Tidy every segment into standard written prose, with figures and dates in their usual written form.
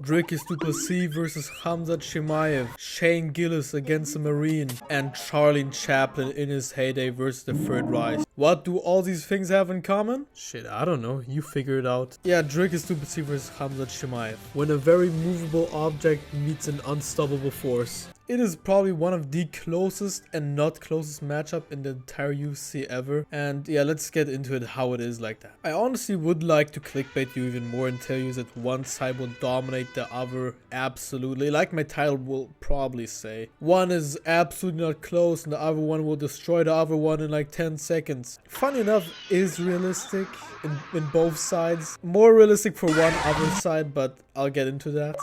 Dricus Du Plessis versus Khamzat Chimaev, Shane Gillis against a Marine, and Charlie Chaplin in his heyday versus the Third Reich. What do all these things have in common? Shit, I don't know, you figure it out. Yeah, Dricus Du Plessis versus Khamzat Chimaev. When a very movable object meets an unstoppable force. It is probably one of the closest and not closest matchup in the entire UFC ever. And yeah, let's get into it how it is like that. I honestly would like to clickbait you even more and tell you that one side will dominate the other absolutely. Like my title will probably say. One is absolutely not close and the other one will destroy the other one in like 10 seconds. Funny enough, is realistic in both sides. More realistic for one other side, but I'll get into that.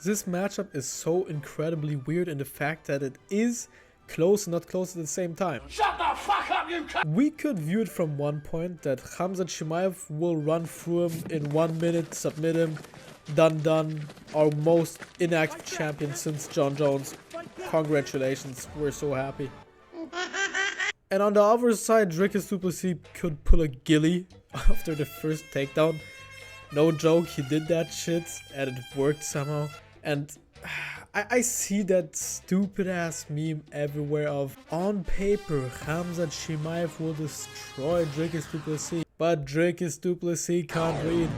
This matchup is so incredibly weird in the fact that it is close and not close at the same time. Shut the fuck up, you c— We could view it from one point that Khamzat Chimaev will run through him in 1 minute, submit him, done, our most inactive champion since John Jones. Congratulations, we're so happy. And on the other side, Dricus Du Plessis could pull a ghillie after the first takedown. No joke, he did that shit and it worked somehow. And I see that stupid ass meme everywhere of, on paper, Khamzat Chimaev will destroy Dricus Du Plessis, but Dricus Du Plessis can't read.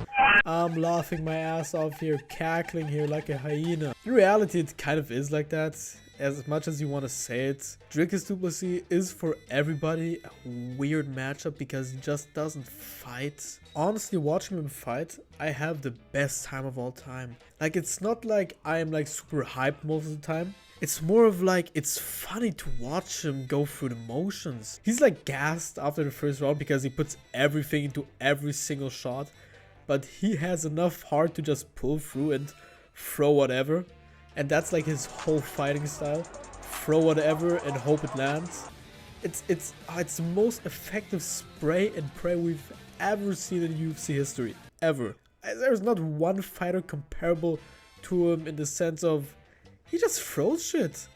I'm laughing my ass off here, cackling here like a hyena. In reality, it kind of is like that. As much as you want to say it, Dricus Du Plessis is for everybody a weird matchup because he just doesn't fight. Honestly, watching him fight, I have the best time of all time. Like, it's not like I am like super hyped most of the time. It's more of like, it's funny to watch him go through the motions. He's like gassed after the first round because he puts everything into every single shot. But he has enough heart to just pull through and throw whatever. And that's like his whole fighting style. Throw whatever and hope it lands. It's the most effective spray and pray we've ever seen in UFC history. Ever. There's not one fighter comparable to him in the sense of he just throws shit.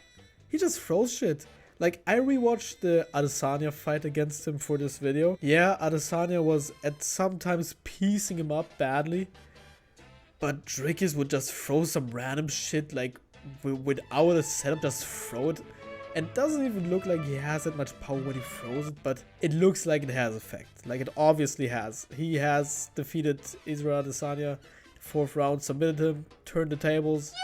He just throws shit. Like, I rewatched the Adesanya fight against him for this video. Yeah, Adesanya was at sometimes piecing him up badly. But Dricus would just throw some random shit, like, without a setup, just throw it. And it doesn't even look like he has that much power when he throws it, but it looks like it has effect. Like, it obviously has. He has defeated Israel Adesanya, 4th round, submitted him, turned the tables.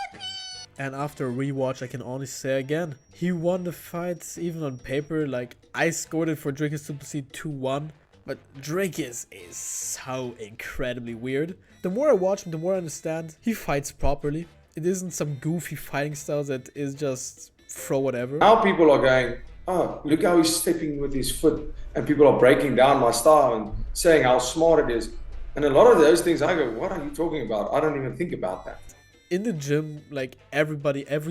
And after a rewatch, I can only say again, he won the fight even on paper. Like, I scored it for Dricus Du Plessis 2-1. But Dricus is so incredibly weird. The more I watch him, the more I understand he fights properly. It isn't some goofy fighting style that is just throw whatever. Now people are going, oh, look how he's stepping with his foot. And people are breaking down my style and saying how smart it is. And a lot of those things, I go, what are you talking about? I don't even think about that. In the gym, like every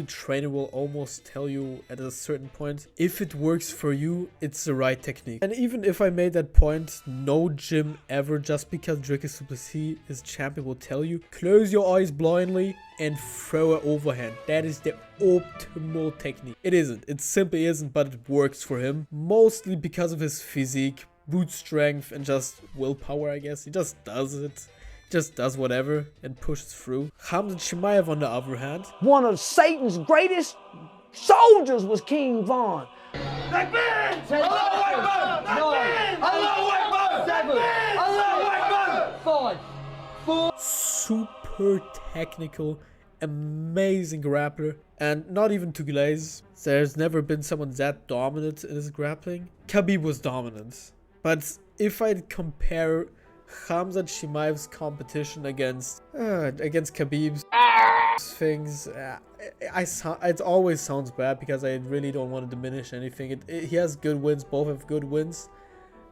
trainer will almost tell you at a certain point, if it works for you, it's the right technique. And even if I made that point, no gym ever, just because Dricus Du Plessis is champion, will tell you, close your eyes blindly and throw an overhand. That is the optimal technique. It isn't. It simply isn't, but it works for him. Mostly because of his physique, brute strength, and just willpower, I guess. He just does it. Just does whatever and pushes through. Khamzat Chimaev, on the other hand, one of Satan's greatest soldiers was King Von. super technical, amazing grappler, and not even to glaze. There's never been someone that dominant in his grappling. Khabib was dominant, but if I'd compare Khamzat Chimaev's competition against Khabib's things, it always sounds bad because I really don't want to diminish anything. He has good wins, both have good wins,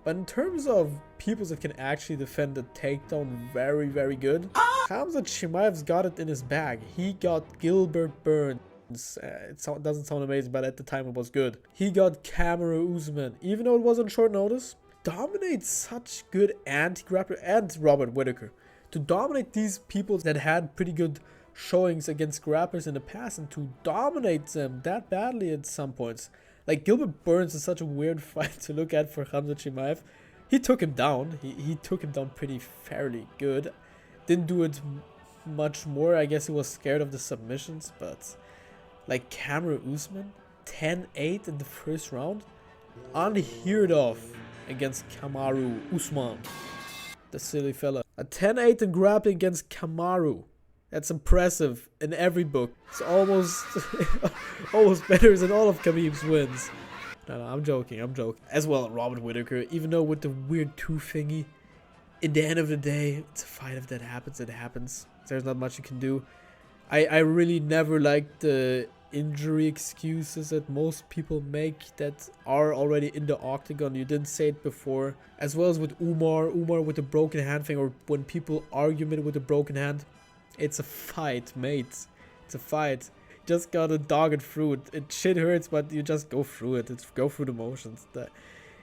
but in terms of people that can actually defend the takedown, very, very good. Khamzat Chimaev's got it in his bag. He got Gilbert Burns. It doesn't sound amazing, but at the time it was good. He got Kamaru Usman, even though it was on short notice. Dominate such good anti-grappler, and Robert Whittaker. To dominate these people that had pretty good showings against grapplers in the past, and to dominate them that badly at some points. Like, Gilbert Burns is such a weird fight to look at for Khamzat Chimaev. He took him down. He took him down pretty fairly good. Didn't do it much more. I guess he was scared of the submissions, but like Kamaru Usman, 10-8 in the first round, unheard of against Kamaru Usman, the silly fella. A 10-8 in grappling against Kamaru. That's impressive in every book. It's almost almost better than all of Khabib's wins. No, I'm joking. As well, Robert Whittaker, even though with the weird tooth thingy, in the end of the day, it's a fight. If that happens, it happens. There's not much you can do. I really never liked the injury excuses that most people make that are already in the octagon. You didn't say it before. As well as with Umar with the broken hand thing, or when people argue with the broken hand. It's a fight, mate. It's a fight. You just gotta dog it through it. It shit hurts, but you just go through it. Go through the motions.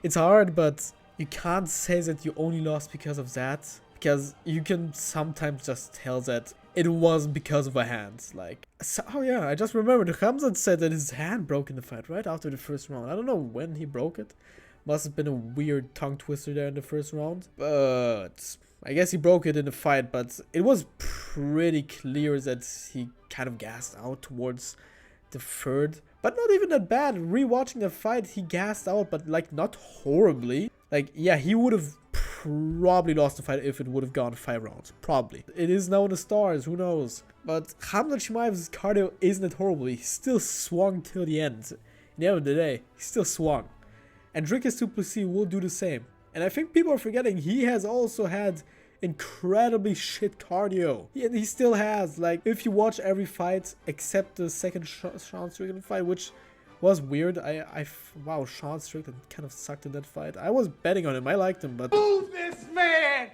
It's hard, but you can't say that you only lost because of that. Because you can sometimes just tell that it wasn't because of a hand. Like, so, oh yeah, I just remembered. Khamzat said that his hand broke in the fight right after the first round. I don't know when he broke it. Must have been a weird tongue twister there in the first round. But I guess he broke it in the fight, but it was pretty clear that he kind of gassed out towards the third. But not even that bad. Rewatching the fight, he gassed out, but like not horribly. Like, yeah, he would have probably lost the fight if it would have gone 5 rounds. Probably. It is now in the stars, who knows. But Khamzat Chimaev's cardio isn't horrible. He still swung till the end. In the end of the day, he still swung. And Dricus Du Plessis will do the same. And I think people are forgetting he has also had incredibly shit cardio. He still has. Like, if you watch every fight except the second Sean Strickland fight, which was weird. Wow, Sean Strickland kind of sucked in that fight. I was betting on him. I liked him, but Move this man!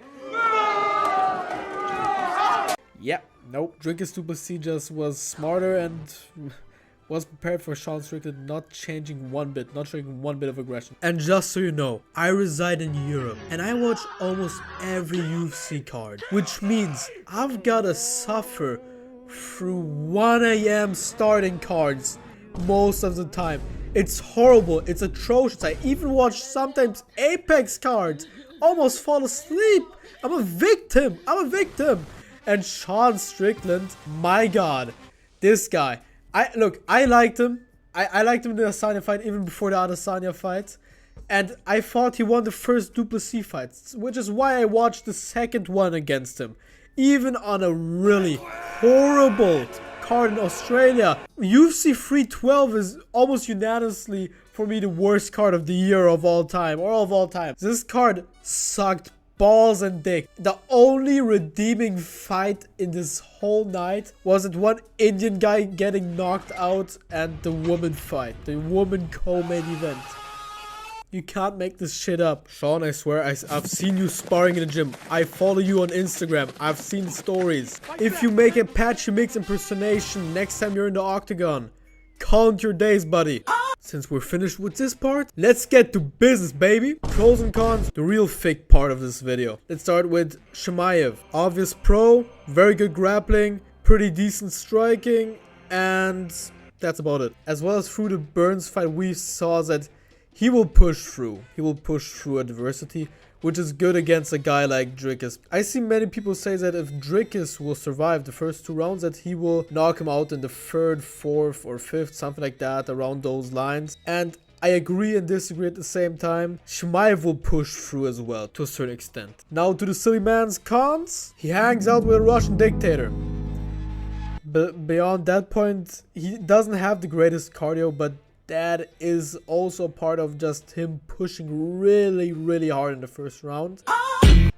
yeah, nope. Dricus Du Plessis just was smarter and was prepared for Sean Strickland, not changing one bit, not showing one bit of aggression. And just so you know, I reside in Europe and I watch almost every UFC card, which means I've gotta suffer through 1 AM starting cards most of the time. It's horrible. It's atrocious. I even watch sometimes Apex cards. Almost fall asleep. I'm a victim. And Sean Strickland, my god, this guy. I liked him. I liked him in the Adesanya fight even before the Adesanya fight. And I thought he won the first Du Plessis fight, which is why I watched the second one against him. Even on a really horrible card in Australia. UFC 312 is almost unanimously for me the worst card of the year of all time, or of all time. This card sucked balls and dick. The only redeeming fight in this whole night was that one Indian guy getting knocked out and the woman fight, the woman co-main event. You can't make this shit up. Sean, I swear, I've seen you sparring in the gym. I follow you on Instagram. I've seen stories. If you make a Patchy Mix impersonation next time you're in the octagon, count your days, buddy. Since we're finished with this part, let's get to business, baby. Pros and cons, the real thick part of this video. Let's start with Chimaev. Obvious pro, very good grappling, pretty decent striking, and that's about it. As well as through the Burns fight, we saw that he will push through. He will push through adversity, which is good against a guy like Dricus. I see many people say that if Dricus will survive the first 2 rounds, that he will knock him out in the 3rd, 4th, or 5th, something like that, around those lines. And I agree and disagree at the same time. Chimaev will push through as well, to a certain extent. Now to the silly man's cons. He hangs out with a Russian dictator. But beyond that point, he doesn't have the greatest cardio, but that is also part of just him pushing really hard in the first round.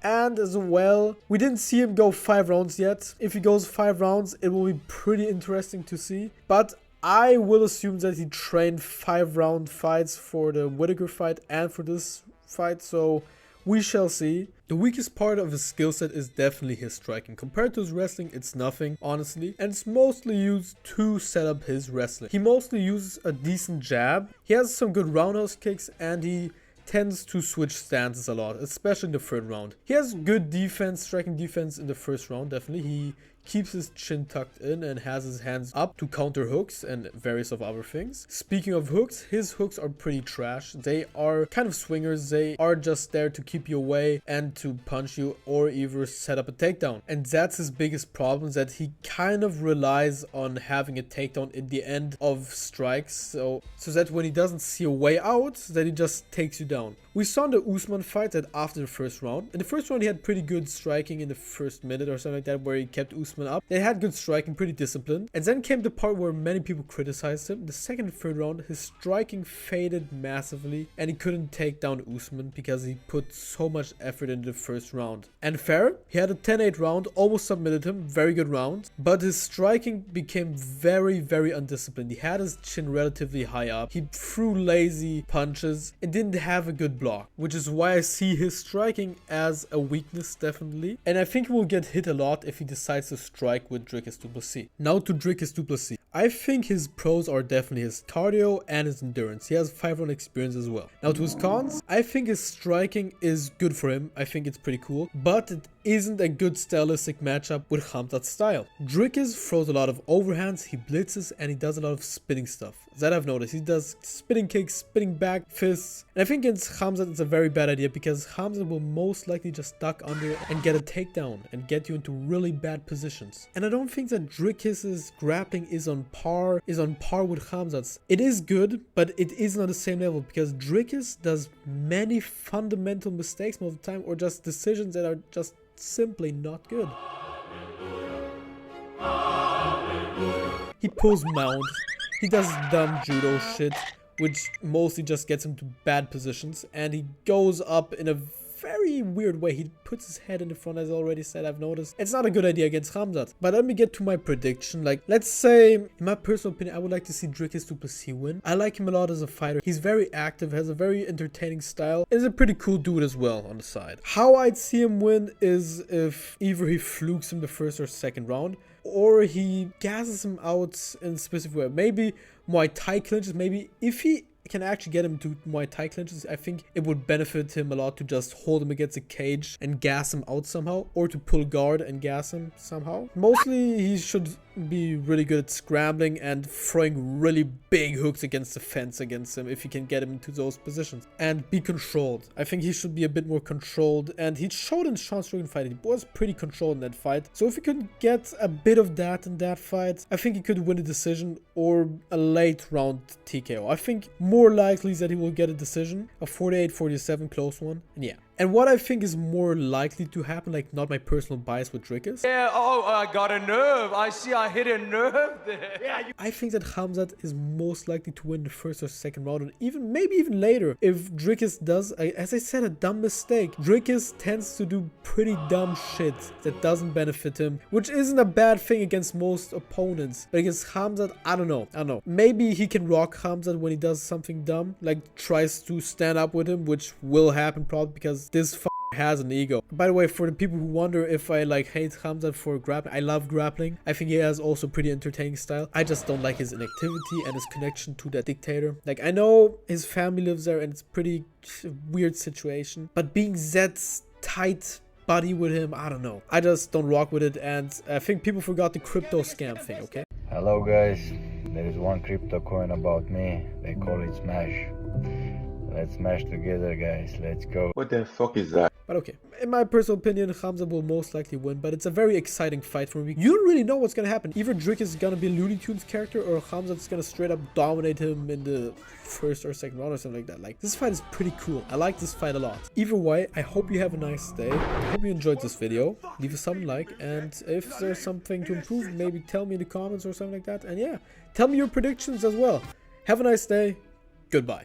And as well, we didn't see him go 5 rounds yet. If he goes 5 rounds, it will be pretty interesting to see. But I will assume that he trained 5-round fights for the Whittaker fight and for this fight, so we shall see. The weakest part of his skill set is definitely his striking. Compared to his wrestling, it's nothing, honestly. And it's mostly used to set up his wrestling. He mostly uses a decent jab. He has some good roundhouse kicks and he tends to switch stances a lot, especially in the 3rd round. He has good defense, striking defense in the 1st round, definitely. He keeps his chin tucked in and has his hands up to counter hooks and various of other things. Speaking of hooks, his hooks are pretty trash. They are kind of swingers. They are just there to keep you away and to punch you or either set up a takedown. And that's his biggest problem, that he kind of relies on having a takedown in the end of strikes, so that when he doesn't see a way out, that he just takes you down. We saw in the Usman fight that after the first round, in the first round he had pretty good striking in the first minute or something like that, where he kept Usman up. They had good striking, pretty disciplined. And then came the part where many people criticized him. The second and third round, his striking faded massively and he couldn't take down Usman because he put so much effort into the first round. And fair, he had a 10-8 round, almost submitted him, very good round, but his striking became very, very undisciplined. He had his chin relatively high up. He threw lazy punches and didn't have a good block, which is why I see his striking as a weakness, definitely. And I think he will get hit a lot if he decides to strike with Dricus Du Plessis. Now to Dricus Du Plessis. I think his pros are definitely his cardio and his endurance. He has 5-round experience as well. Now to his cons, I think his striking is good for him. I think it's pretty cool, but it isn't a good stylistic matchup with Khamzat's style. Dricus throws a lot of overhands, he blitzes, and he does a lot of spinning stuff. That I've noticed. He does spinning kicks, spinning back, fists. And I think against Khamzat it's a very bad idea because Khamzat will most likely just duck under and get a takedown and get you into really bad positions. And I don't think that Dricus's grappling is on par with Khamzat's. It is good, but it isn't on the same level because Dricus does many fundamental mistakes most of the time, or just decisions that are just simply not good. He pulls mounts. He does dumb judo shit, which mostly just gets him to bad positions, and he goes up in a very weird way. He puts his head in the front, as I already said, I've noticed. It's not a good idea against Khamzat. But let me get to my prediction. Like, let's say, in my personal opinion, I would like to see Dricus Du Plessis win. I like him a lot as a fighter. He's very active, has a very entertaining style, and is a pretty cool dude as well on the side. How I'd see him win is if either he flukes him the first or second round, or he gasses him out in a specific way. Maybe Muay Thai clinches. Maybe if he can actually get him to Muay Thai clinches, I think it would benefit him a lot to just hold him against a cage and gas him out somehow, or to pull guard and gas him somehow. Mostly he should be really good at scrambling and throwing really big hooks against the fence against him if he can get him into those positions, and be controlled. I think he should be a bit more controlled, and he showed in Sean Strickland fight he was pretty controlled in that fight. So if he could get a bit of that in that fight, I think he could win a decision or a late round TKO. I think more likely is that he will get a decision, a 48-47 close one, and yeah. And what I think is more likely to happen, like not my personal bias with Dricus. Yeah, oh, I got a nerve. I see I hit a nerve there. Yeah, I think that Khamzat is most likely to win the first or second round, and even maybe even later if Dricus does, as I said, a dumb mistake. Dricus tends to do pretty dumb shit that doesn't benefit him, which isn't a bad thing against most opponents. But against Khamzat, I don't know. Maybe he can rock Khamzat when he does something dumb, like tries to stand up with him, which will happen probably because this has an ego. By the way, for the people who wonder if I like hate Khamzat for grappling, I love grappling. I think he has also pretty entertaining style. I just don't like his inactivity and his connection to that dictator. Like, I know his family lives there and it's pretty weird situation, but being that tight buddy with him, I don't know. I just don't rock with it, and I think people forgot the crypto scam thing, okay? Hello guys, there is one crypto coin about me. They call it Smash. Let's smash together, guys. Let's go. What the fuck is that? But okay, in my personal opinion, Khamzat will most likely win, but it's a very exciting fight for me. You don't really know what's gonna happen. Either Dricus is gonna be a Looney Tunes character, or Khamzat is gonna straight up dominate him in the first or second round or something like that. Like, this fight is pretty cool. I like this fight a lot. Either way, I hope you have a nice day. I hope you enjoyed this video. Leave us some like, and if there's something to improve, maybe tell me in the comments or something like that. And yeah, tell me your predictions as well. Have a nice day. Goodbye.